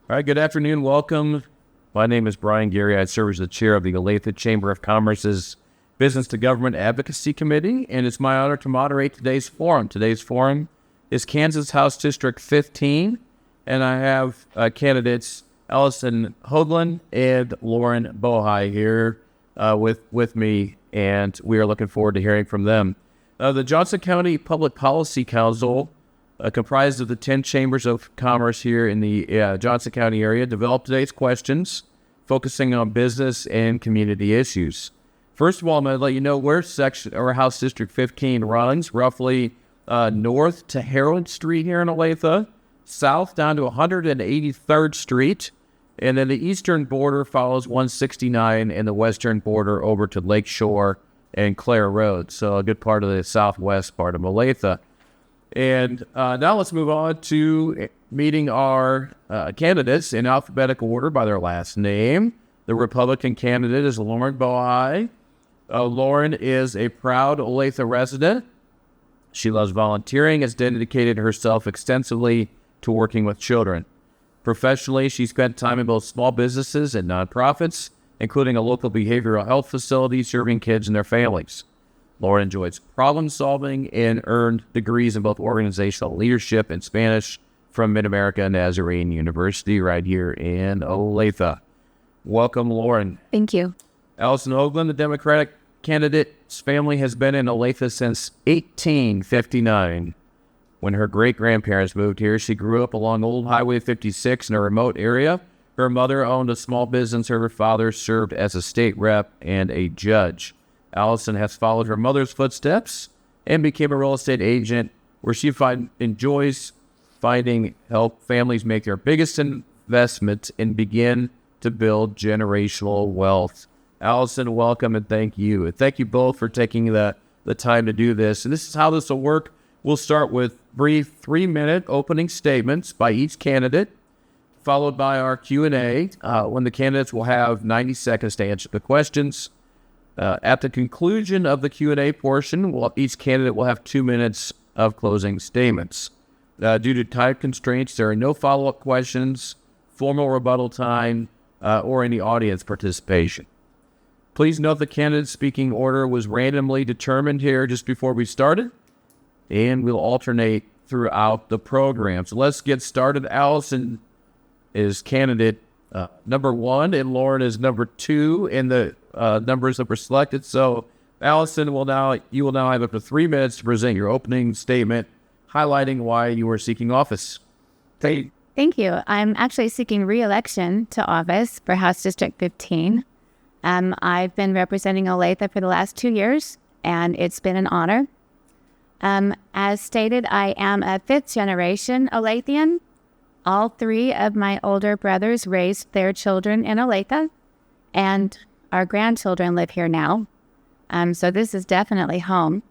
All right, good afternoon. Welcome. My name is Brian Gary. I serve as the chair of the Olathe Chamber of Commerce's Business to Government Advocacy Committee, and it's my honor to moderate today's forum. Today's forum is Kansas House District 15, and I have candidates Allison Hougland and Laurner Bohl here with me, and we are looking forward to hearing from them. The Johnson County Public Policy Council, comprised of the 10 chambers of commerce here in the Johnson County area, developed today's questions, focusing on business and community issues. First of all, I'm going to let you know where House District 15 runs, roughly north to Harold Street here in Olathe, south down to 183rd Street, and then the eastern border follows 169, and the western border over to Lakeshore and Clare Road, so a good part of the southwest part of Olathe. And now let's move on to meeting our candidates in alphabetical order by their last name. The Republican candidate is Laurner Bohl. Lauren is a proud Olathe resident. She loves volunteering, has dedicated herself extensively to working with children. Professionally, she spent time in both small businesses and nonprofits, including a local behavioral health facility serving kids and their families. Lauren enjoys problem-solving and earned degrees in both organizational leadership and Spanish from Mid-America Nazarene University right here in Olathe. Welcome, Lauren. Thank you. Allison Hougland, the Democratic candidate's family has been in Olathe since 1859. When her great-grandparents moved here, she grew up along Old Highway 56 in a remote area. Her mother owned a small business. Her father served as a state rep and a judge. Allison has followed her mother's footsteps and became a real estate agent, where she enjoys help families make their biggest investments and begin to build generational wealth. Allison, welcome and thank you. And thank you both for taking the time to do this. And this is how this will work. We'll start with brief 3-minute opening statements by each candidate, followed by our Q&A, when the candidates will have 90 seconds to answer the questions. At the conclusion of the Q&A portion, each candidate will have 2 minutes of closing statements. Due to time constraints, there are no follow-up questions, formal rebuttal time, or any audience participation. Please note the candidate's speaking order was randomly determined here just before we started, and we'll alternate throughout the program. So let's get started. Allison is candidate number 1, and Lauren is number 2 in the numbers that were selected. So, Allison, you will now have up to 3 minutes to present your opening statement, highlighting why you are seeking office. Thank you. I'm actually seeking re-election to office for House District 15. I've been representing Olathe for the last 2 years, and it's been an honor. As stated, I am a 5th-generation Olathian. All 3 of my older brothers raised their children in Olathe, and our grandchildren live here now. So this is definitely home.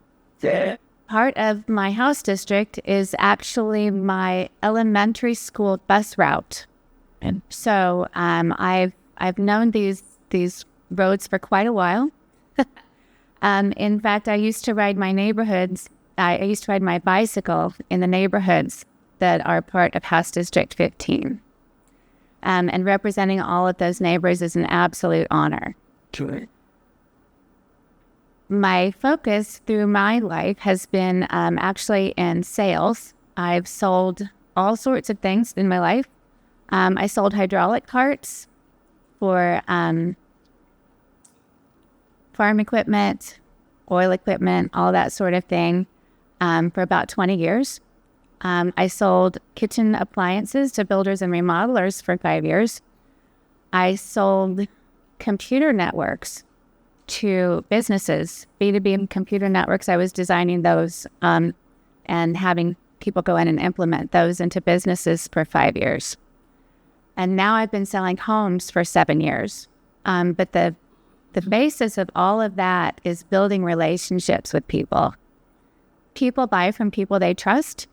Part of my house district is actually my elementary school bus route. And so I've known these roads for quite a while. In fact, I used to ride my bicycle in the neighborhoods that are part of House District 15. And representing all of those neighbors is an absolute honor. Sure. My focus through my life has been actually in sales. I've sold all sorts of things in my life. I sold hydraulic carts for farm equipment, oil equipment, all that sort of thing for about 20 years. I sold kitchen appliances to builders and remodelers for 5 years. I sold computer networks to businesses, B2B computer networks. I was designing those and having people go in and implement those into businesses for 5 years. And now I've been selling homes for 7 years. But the basis of all of that is building relationships with people. People buy from people they trust.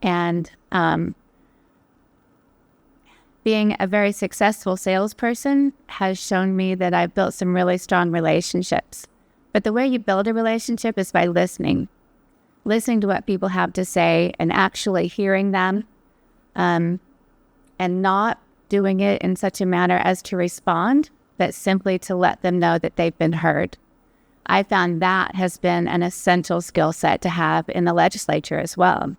And being a very successful salesperson has shown me that I've built some really strong relationships. But the way you build a relationship is by listening to what people have to say and actually hearing them, and not doing it in such a manner as to respond, but simply to let them know that they've been heard. I found that has been an essential skill set to have in the legislature as well.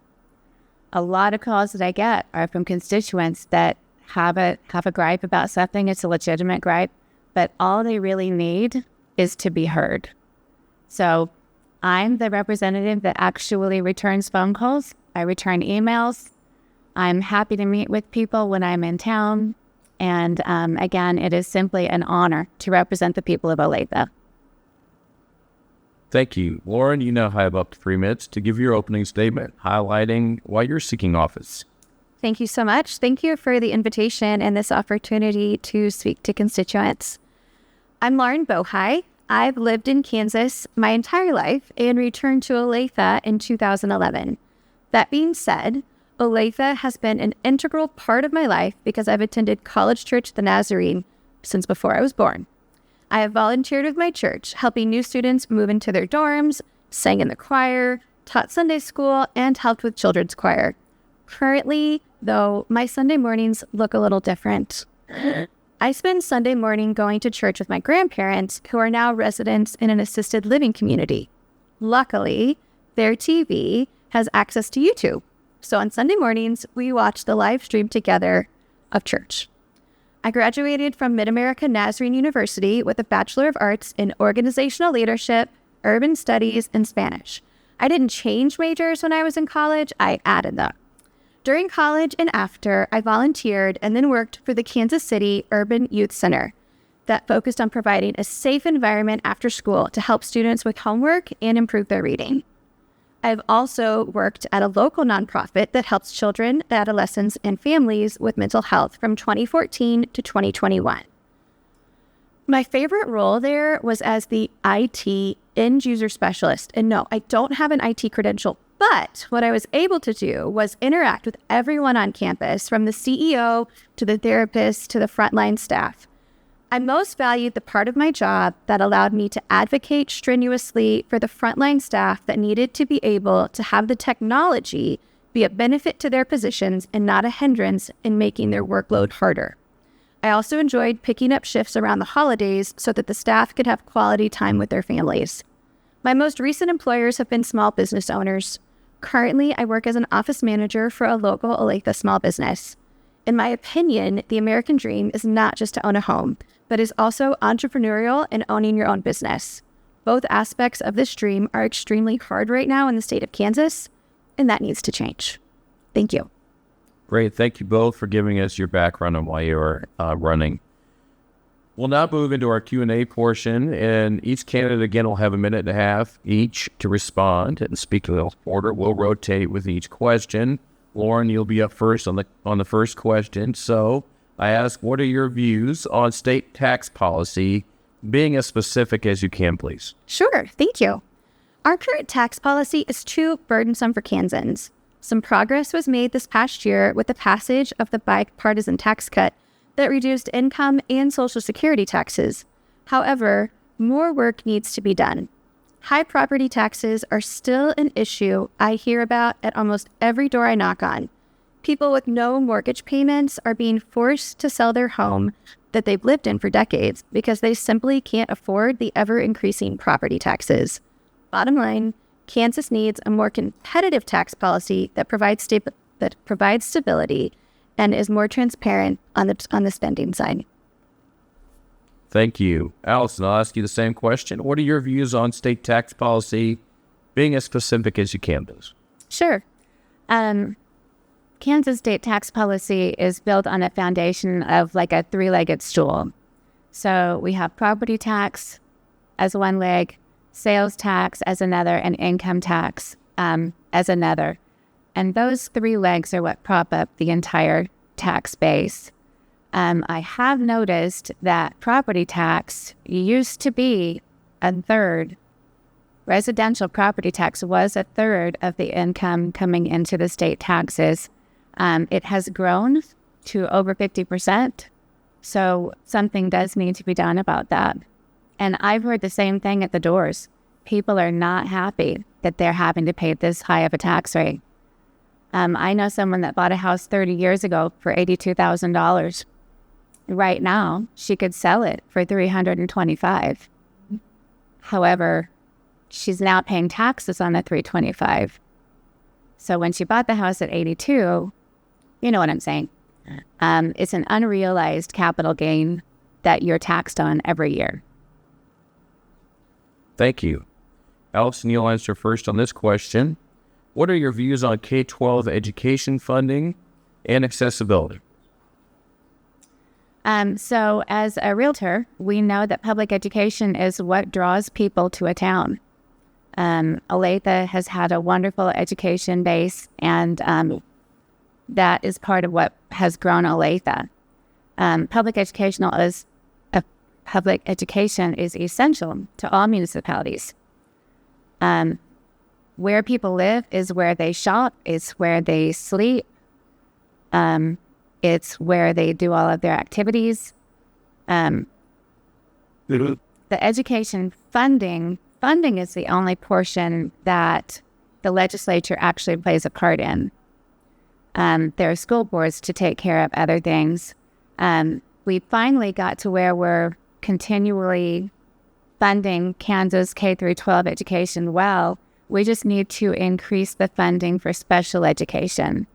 A lot of calls that I get are from constituents that have a gripe about something. It's a legitimate gripe, but all they really need is to be heard. So I'm the representative that actually returns phone calls. I return emails. I'm happy to meet with people when I'm in town. And again, it is simply an honor to represent the people of Olathe. Thank you. Lauren, you now have up to 3 minutes to give your opening statement, highlighting why you're seeking office. Thank you so much. Thank you for the invitation and this opportunity to speak to constituents. I'm Lauren Bohl. I've lived in Kansas my entire life and returned to Olathe in 2011. That being said, Olathe has been an integral part of my life because I've attended College Church the Nazarene since before I was born. I have volunteered with my church, helping new students move into their dorms, sang in the choir, taught Sunday school, and helped with children's choir. Currently, though, my Sunday mornings look a little different. I spend Sunday morning going to church with my grandparents, who are now residents in an assisted living community. Luckily, their TV has access to YouTube. So on Sunday mornings, we watch the live stream together of church. I graduated from Mid-America Nazarene University with a Bachelor of Arts in Organizational Leadership, Urban Studies, and Spanish. I didn't change majors when I was in college, I added them. During college and after, I volunteered and then worked for the Kansas City Urban Youth Center that focused on providing a safe environment after school to help students with homework and improve their reading. I've also worked at a local nonprofit that helps children, adolescents, and families with mental health from 2014 to 2021. My favorite role there was as the IT end user specialist. And no, I don't have an IT credential, but what I was able to do was interact with everyone on campus, from the CEO to the therapist to the frontline staff. I most valued the part of my job that allowed me to advocate strenuously for the frontline staff that needed to be able to have the technology be a benefit to their positions and not a hindrance in making their workload harder. I also enjoyed picking up shifts around the holidays so that the staff could have quality time with their families. My most recent employers have been small business owners. Currently, I work as an office manager for a local Olathe small business. In my opinion, the American dream is not just to own a home, but is also entrepreneurial and owning your own business. Both aspects of this dream are extremely hard right now in the state of Kansas, and that needs to change. Thank you. Great. Thank you both for giving us your background on why you're running. We'll now move into our Q&A portion, and each candidate, again, will have 1.5 minutes each to respond and speak to the order. We'll rotate with each question. Lauren, you'll be up first on the first question. So I ask, what are your views on state tax policy, being as specific as you can, please? Sure, thank you. Our current tax policy is too burdensome for Kansans. Some progress was made this past year with the passage of the bipartisan tax cut that reduced income and Social Security taxes. However, more work needs to be done. High property taxes are still an issue I hear about at almost every door I knock on. People with no mortgage payments are being forced to sell their home that they've lived in for decades because they simply can't afford the ever-increasing property taxes. Bottom line, Kansas needs a more competitive tax policy that provides stability and is more transparent on the spending side. Thank you. Allison, I'll ask you the same question. What are your views on state tax policy, being as specific as you can, please? Sure. Kansas state tax policy is built on a foundation of like a three-legged stool. So we have property tax as one leg, sales tax as another, and income tax as another. And those three legs are what prop up the entire tax base. I have noticed that property tax used to be a third. Residential property tax was a third of the income coming into the state taxes. It has grown to over 50%. So something does need to be done about that. And I've heard the same thing at the doors. People are not happy that they're having to pay this high of a tax rate. I know someone that bought a house 30 years ago for $82,000, right now, she could sell it for $325. However, she's now paying taxes on the $325. So when she bought the house at 82, you know what I'm saying. It's an unrealized capital gain that you're taxed on every year. Thank you. Allison, you'll answer first on this question. What are your views on K-12 education funding and accessibility? So as a realtor, we know that public education is what draws people to a town. Olathe has had a wonderful education base, and that is part of what has grown Olathe. Public education is essential to all municipalities. Where people live is where they shop, it's where they sleep, it's where they do all of their activities. The education funding is the only portion that the legislature actually plays a part in. There are school boards to take care of other things. We finally got to where we're continually funding Kansas K through 12 education well. We just need to increase the funding for special education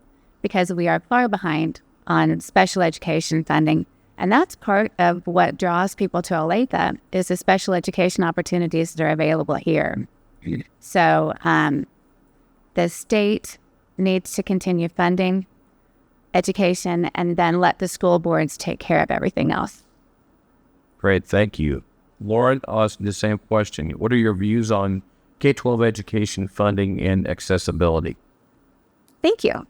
because we are far behind on special education funding. And that's part of what draws people to Olathe is the special education opportunities that are available here. So the state needs to continue funding education and then let the school boards take care of everything else. Great, thank you. Lauren, I'll ask you the same question. What are your views on K-12 education funding and accessibility? Thank you.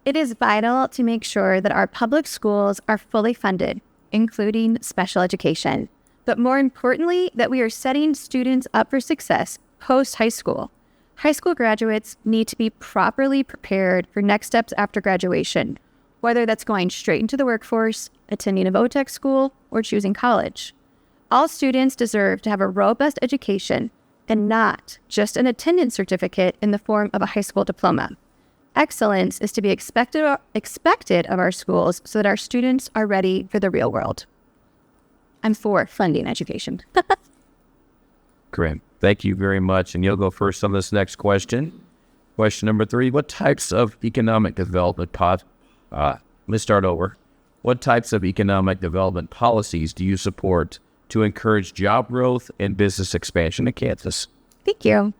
It is vital to make sure that our public schools are fully funded, including special education. But more importantly, that we are setting students up for success post-high school. High school graduates need to be properly prepared for next steps after graduation, whether that's going straight into the workforce, attending a VOTEC school, or choosing college. All students deserve to have a robust education and not just an attendance certificate in the form of a high school diploma. Excellence is to be expected of our schools so that our students are ready for the real world. I'm for funding education. Great. Thank you very much. And you'll go first on this next question. Question number 3, what types of economic development let's start over. What types of economic development policies do you support to encourage job growth and business expansion in Kansas? Thank you.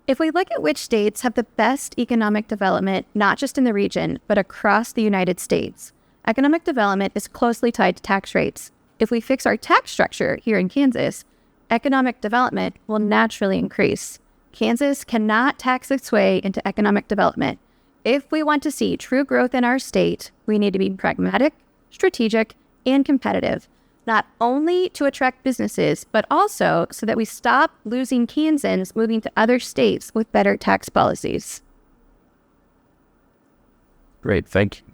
If we look at which states have the best economic development, not just in the region, but across the United States, economic development is closely tied to tax rates. If we fix our tax structure here in Kansas, economic development will naturally increase. Kansas cannot tax its way into economic development. If we want to see true growth in our state, we need to be pragmatic, strategic, and competitive, not only to attract businesses, but also so that we stop losing Kansans moving to other states with better tax policies. Great, thank you.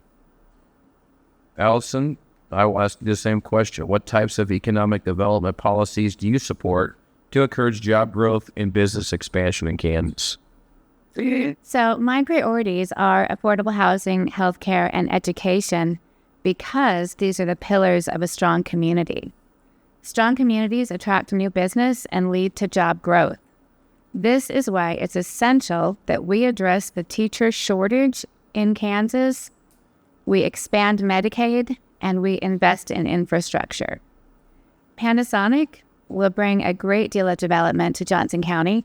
Allison, I will ask you the same question. What types of economic development policies do you support to encourage job growth and business expansion in Kansas? So my priorities are affordable housing, healthcare, and education because these are the pillars of a strong community. Strong communities attract new business and lead to job growth. This is why it's essential that we address the teacher shortage in Kansas, we expand Medicaid, and we invest in infrastructure. Panasonic will bring a great deal of development to Johnson County,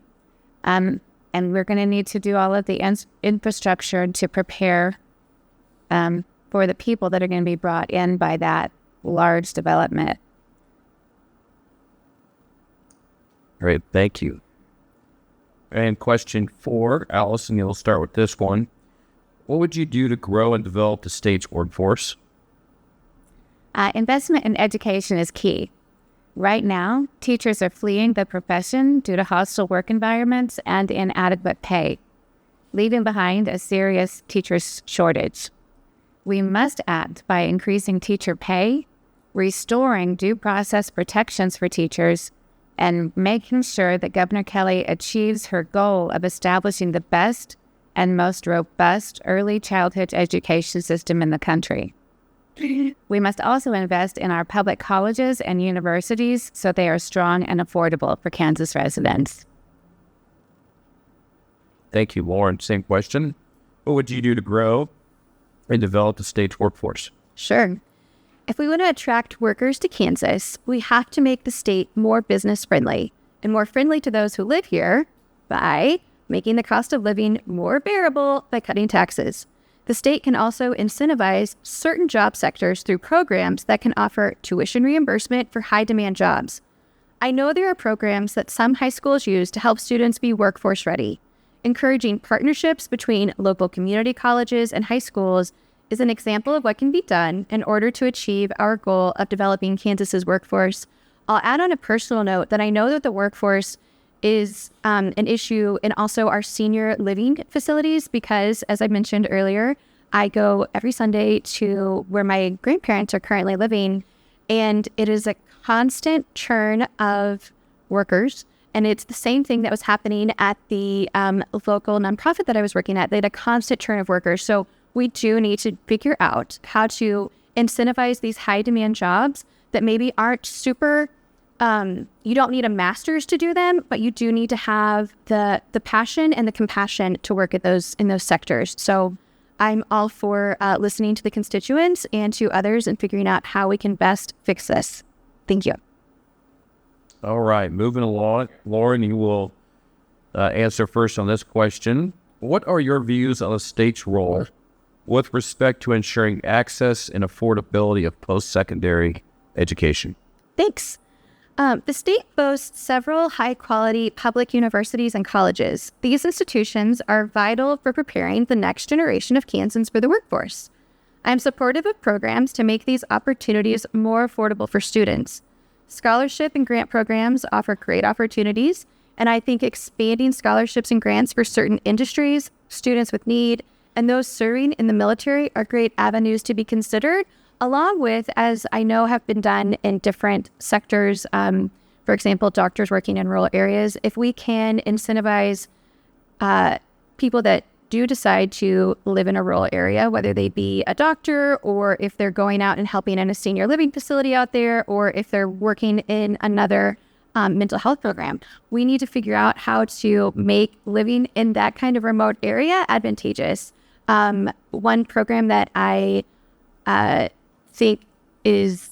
and we're going to need to do all of the infrastructure to prepare for the people that are going to be brought in by that large development. Great, thank you. And question 4, Allison, you'll start with this one. What would you do to grow and develop the state's workforce? Investment in education is key. Right now, teachers are fleeing the profession due to hostile work environments and inadequate pay, leaving behind a serious teacher shortage. We must act by increasing teacher pay, restoring due process protections for teachers, and making sure that Governor Kelly achieves her goal of establishing the best and most robust early childhood education system in the country. We must also invest in our public colleges and universities so they are strong and affordable for Kansas residents. Thank you, Lauren. Same question. What would you do to grow and develop the state's workforce? Sure. If we want to attract workers to Kansas, we have to make the state more business friendly and more friendly to those who live here by making the cost of living more bearable by cutting taxes. The state can also incentivize certain job sectors through programs that can offer tuition reimbursement for high-demand jobs. I know there are programs that some high schools use to help students be workforce ready. Encouraging partnerships between local community colleges and high schools is an example of what can be done in order to achieve our goal of developing Kansas's workforce. I'll add on a personal note that I know that the workforce is an issue in also our senior living facilities because, as I mentioned earlier, I go every Sunday to where my grandparents are currently living, and it is a constant churn of workers. And it's the same thing that was happening at the local nonprofit that I was working at. They had a constant churn of workers. So we do need to figure out how to incentivize these high demand jobs that maybe aren't super, you don't need a master's to do them, but you do need to have the passion and the compassion to work at in those sectors. So I'm all for listening to the constituents and to others and figuring out how we can best fix this. Thank you. All right, moving along. Lauren, you will answer first on this question. What are your views on the state's role with respect to ensuring access and affordability of post-secondary education? Thanks. The state boasts several high-quality public universities and colleges. These institutions are vital for preparing the next generation of Kansans for the workforce. I'm supportive of programs to make these opportunities more affordable for students. Scholarship and grant programs offer great opportunities, and I think expanding scholarships and grants for certain industries, students with need, and those serving in the military are great avenues to be considered, along with, as I know have been done in different sectors, for example, doctors working in rural areas. If we can incentivize people that do decide to live in a rural area, whether they be a doctor or if they're going out and helping in a senior living facility out there, or if they're working in another mental health program, we need to figure out how to make living in that kind of remote area advantageous. One program that I think is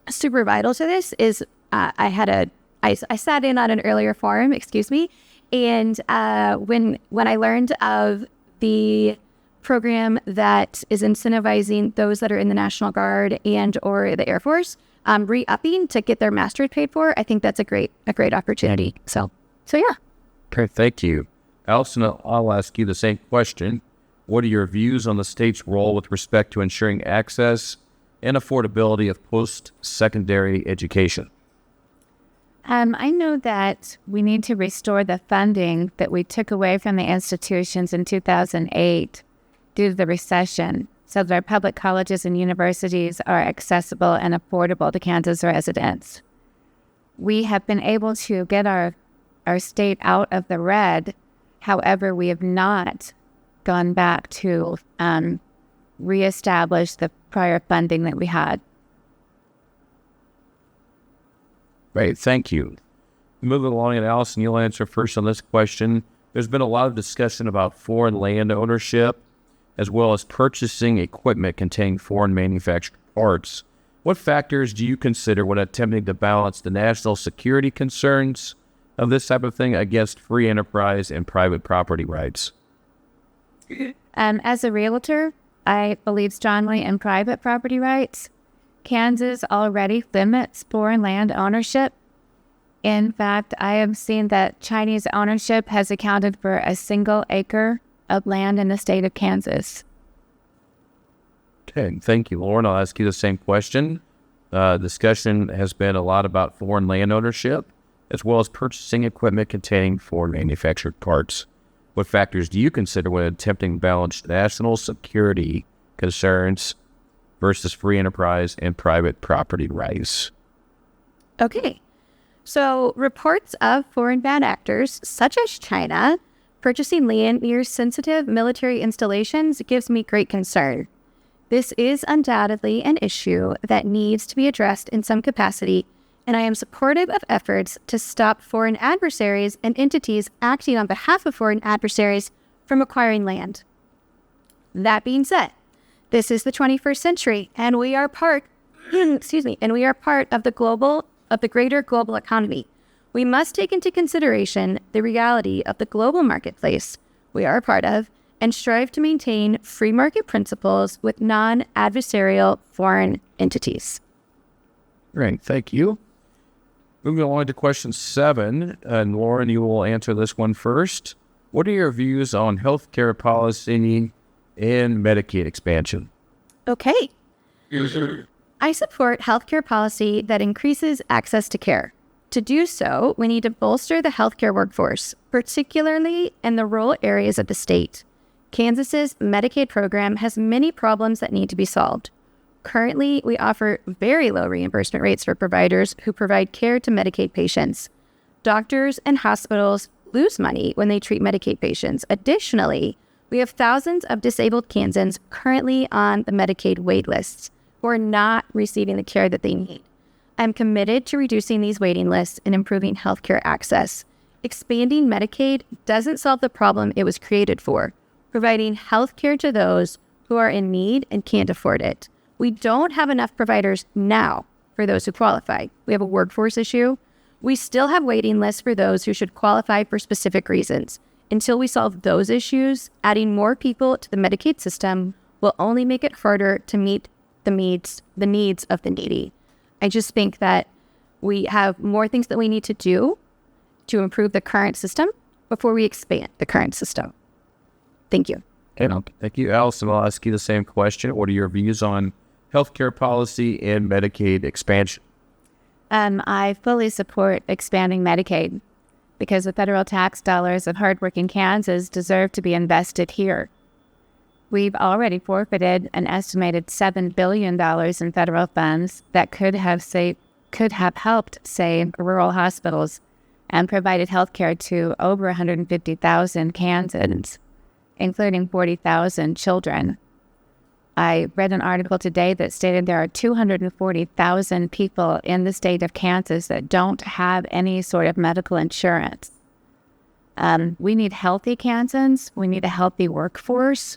super vital to this is I sat in on an earlier forum, and when I learned of the program that is incentivizing those that are in the National Guard and or the Air Force re-upping to get their master's paid for, I think that's a great opportunity. So yeah. Okay, thank you. Allison, I'll ask you the same question. What are your views on the state's role with respect to ensuring access and affordability of post-secondary education? I know that we need to restore the funding that we took away from the institutions in 2008 due to the recession so that our public colleges and universities are accessible and affordable to Kansas residents. We have been able to get our state out of the red. However, we have not gone back to reestablish the prior funding that we had. Great, thank you. Moving along, and Allison, you'll answer first on this question. There's been a lot of discussion about foreign land ownership, as well as purchasing equipment containing foreign manufactured parts. What factors do you consider when attempting to balance the national security concerns of this type of thing against free enterprise and private property rights? As a realtor, I believe strongly in private property rights. Kansas already limits foreign land ownership. In fact, I have seen that Chinese ownership has accounted for a single acre of land in the state of Kansas. Okay, thank you, Lauren. I'll ask you the same question. Discussion has been a lot about foreign land ownership, as well as purchasing equipment containing foreign manufactured parts. What factors do you consider when attempting to balance national security concerns versus free enterprise and private property rights? Okay. So reports of foreign bad actors, such as China, purchasing land near sensitive military installations gives me great concern. This is undoubtedly an issue that needs to be addressed in some capacity, and I am supportive of efforts to stop foreign adversaries and entities acting on behalf of foreign adversaries from acquiring land. That being said, this is the 21st century, and we are part, and we are part of the greater global economy. We must take into consideration the reality of the global marketplace we are a part of and strive to maintain free market principles with non-adversarial foreign entities. Great, thank you. Moving on to question 7, and Lauren, you will answer this one first. What are your views on healthcare policy and Medicaid expansion? Okay. I support healthcare policy that increases access to care. To do so, we need to bolster the healthcare workforce, particularly in the rural areas of the state. Kansas's Medicaid program has many problems that need to be solved. Currently, we offer very low reimbursement rates for providers who provide care to Medicaid patients. Doctors and hospitals lose money when they treat Medicaid patients. Additionally, we have thousands of disabled Kansans currently on the Medicaid wait lists who are not receiving the care that they need. I'm committed to reducing these waiting lists and improving healthcare access. Expanding Medicaid doesn't solve the problem it was created for, providing healthcare to those who are in need and can't afford it. We don't have enough providers now for those who qualify. We have a workforce issue. We still have waiting lists for those who should qualify for specific reasons. Until we solve those issues, adding more people to the Medicaid system will only make it harder to meet the needs of the needy. I just think that we have more things that we need to do to improve the current system before we expand the current system. Thank you. Thank you, Allison. I'll ask you the same question. What are your views on healthcare policy and Medicaid expansion? I fully support expanding Medicaid because the federal tax dollars of hardworking Kansas deserve to be invested here. We've already forfeited an estimated $7 billion in federal funds that could have helped save rural hospitals and provided health care to over 150,000 Kansans, including 40,000 children. I read an article today that stated there are 240,000 people in the state of Kansas that don't have any sort of medical insurance. We need healthy Kansans. We need a healthy workforce.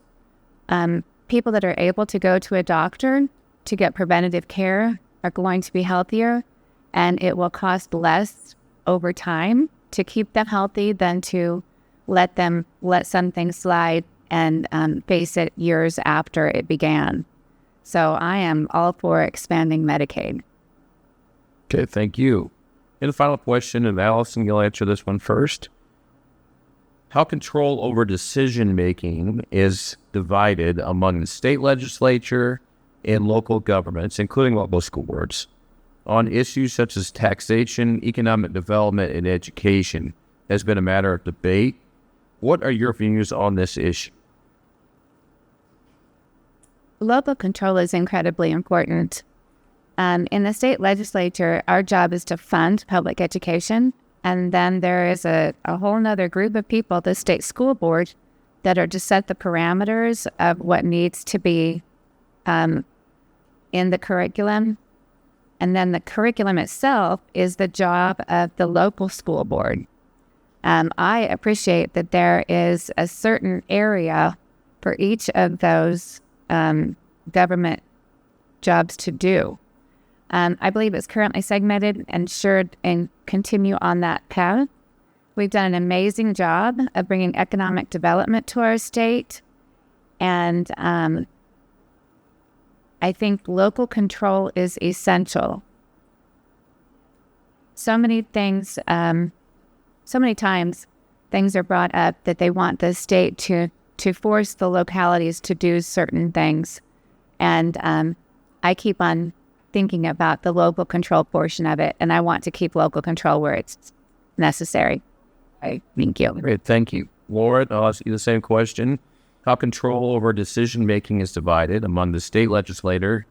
People that are able to go to a doctor to get preventative care are going to be healthier, and it will cost less over time to keep them healthy than to let some things slide and face it years after it began. So I am all for expanding Medicaid. Okay, thank you. And the final question, and Allison, you'll answer this one first. How control over decision-making is divided among the state legislature and local governments, including local school boards, on issues such as taxation, economic development, and education has been a matter of debate. What are your views on this issue? Local control is incredibly important. In the state legislature, our job is to fund public education. And then there is a whole nother group of people, the state school board, that are to set the parameters of what needs to be in the curriculum. And then the curriculum itself is the job of the local school board. I appreciate that there is a certain area for each of those government jobs to do. I believe it's currently segmented and should continue on that path. We've done an amazing job of bringing economic development to our state, and I think local control is essential. So many times things are brought up that they want the state to force the localities to do certain things, and I keep on thinking about the local control portion of it, and I want to keep local control where it's necessary. Thank you. Great, thank you. Laura, I'll ask you the same question. How control over decision-making is divided among the state legislators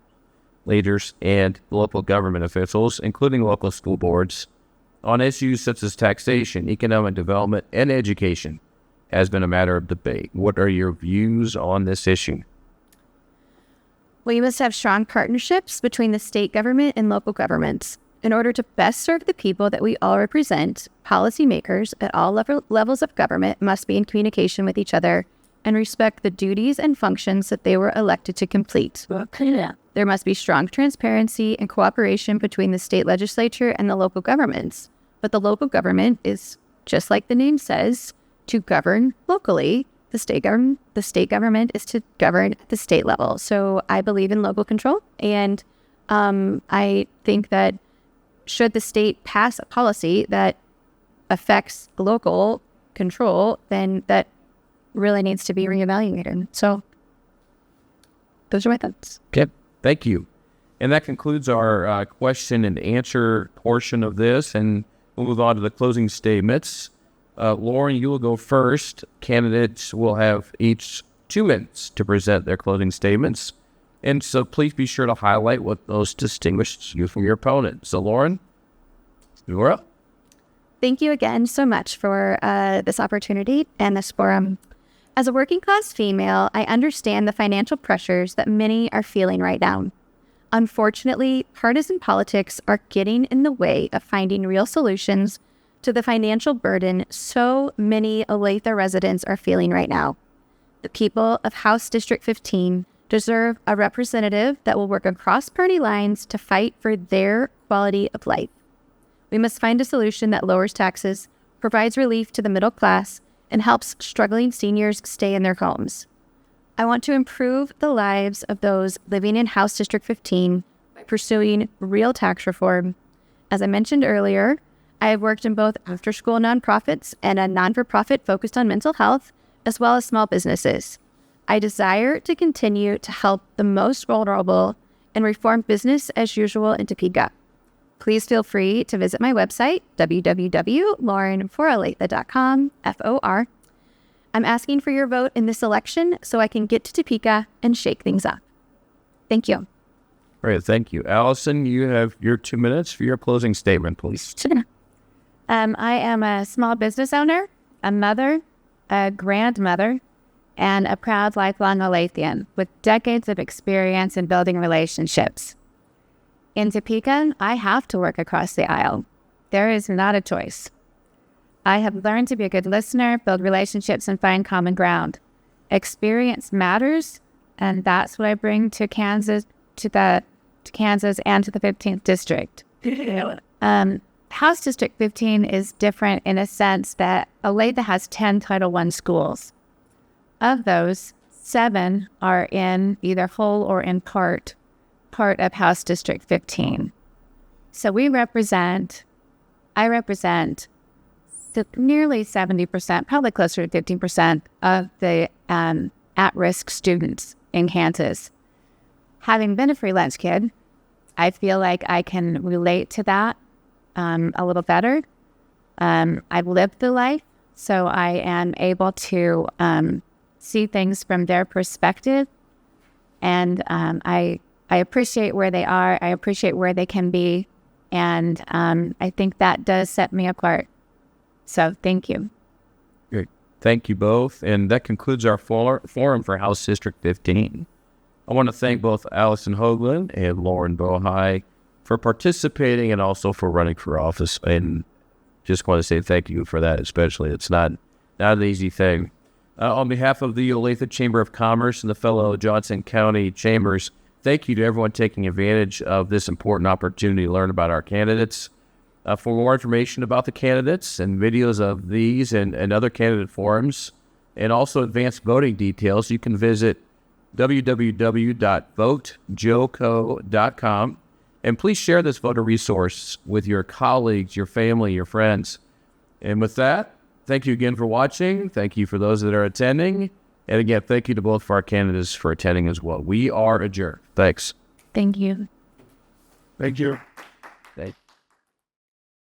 and local government officials, including local school boards, on issues such as taxation, economic development, and education has been a matter of debate. What are your views on this issue? We must have strong partnerships between the state government and local governments. In order to best serve the people that we all represent, policymakers at all levels of government must be in communication with each other and respect the duties and functions that they were elected to complete. There must be strong transparency and cooperation between the state legislature and the local governments. But the local government is, just like the name says, to govern locally. The state government is to govern at the state level. So I believe in local control, and I think that should the state pass a policy that affects local control, then that really needs to be reevaluated. So those are my thoughts. Okay, thank you. And that concludes our question and answer portion of this, and we'll move on to the closing statements. Lauren, you will go first. Candidates will have each 2 minutes to present their closing statements. And so please be sure to highlight what most distinguishes you from your opponent. So Lauren, you're up. Thank you again so much for this opportunity and this forum. As a working class female, I understand the financial pressures that many are feeling right now. Unfortunately, partisan politics are getting in the way of finding real solutions to the financial burden so many Olathe residents are feeling right now. The people of House District 15 deserve a representative that will work across party lines to fight for their quality of life. We must find a solution that lowers taxes, provides relief to the middle class, and helps struggling seniors stay in their homes. I want to improve the lives of those living in House District 15 by pursuing real tax reform. As I mentioned earlier, I have worked in both after-school nonprofits and a non-for-profit focused on mental health, as well as small businesses. I desire to continue to help the most vulnerable and reform business as usual in Topeka. Please feel free to visit my website, www.laurenforolathe.com, FOR. I'm asking for your vote in this election so I can get to Topeka and shake things up. Thank you. All right, thank you. Allison, you have your 2 minutes for your closing statement, please. I am a small business owner, a mother, a grandmother, and a proud lifelong Olathian with decades of experience in building relationships. In Topeka, I have to work across the aisle. There is not a choice. I have learned to be a good listener, build relationships, and find common ground. Experience matters, and that's what I bring to Kansas, to Kansas and to the 15th District. House District 15 is different in a sense that Olathe has 10 Title I schools. Of those, 7 are in either whole or in part of House District 15. So I represent nearly 70%, probably closer to 15% of the at-risk students in Kansas. Having been a freelance kid, I feel like I can relate to that a little better. I've lived the life, so I am able to see things from their perspective, and I appreciate where they are. I appreciate where they can be, and I think that does set me apart. So thank you. Great. Thank you both. And that concludes our forum for House District 15. I want to thank both Allison Hougland and Lauren Bohl for participating and also for running for office. And just want to say thank you for that, especially. It's not an easy thing. On behalf of the Olathe Chamber of Commerce and the fellow Johnson County Chambers, thank you to everyone taking advantage of this important opportunity to learn about our candidates. For more information about the candidates and videos of these and other candidate forums, and also advanced voting details, you can visit www.votejoco.com. And please share this voter resource with your colleagues, your family, your friends. And with that, thank you again for watching. Thank you for those that are attending. And again, thank you to both of our candidates for attending as well. We are adjourned. Thanks. Thank you. Thank you.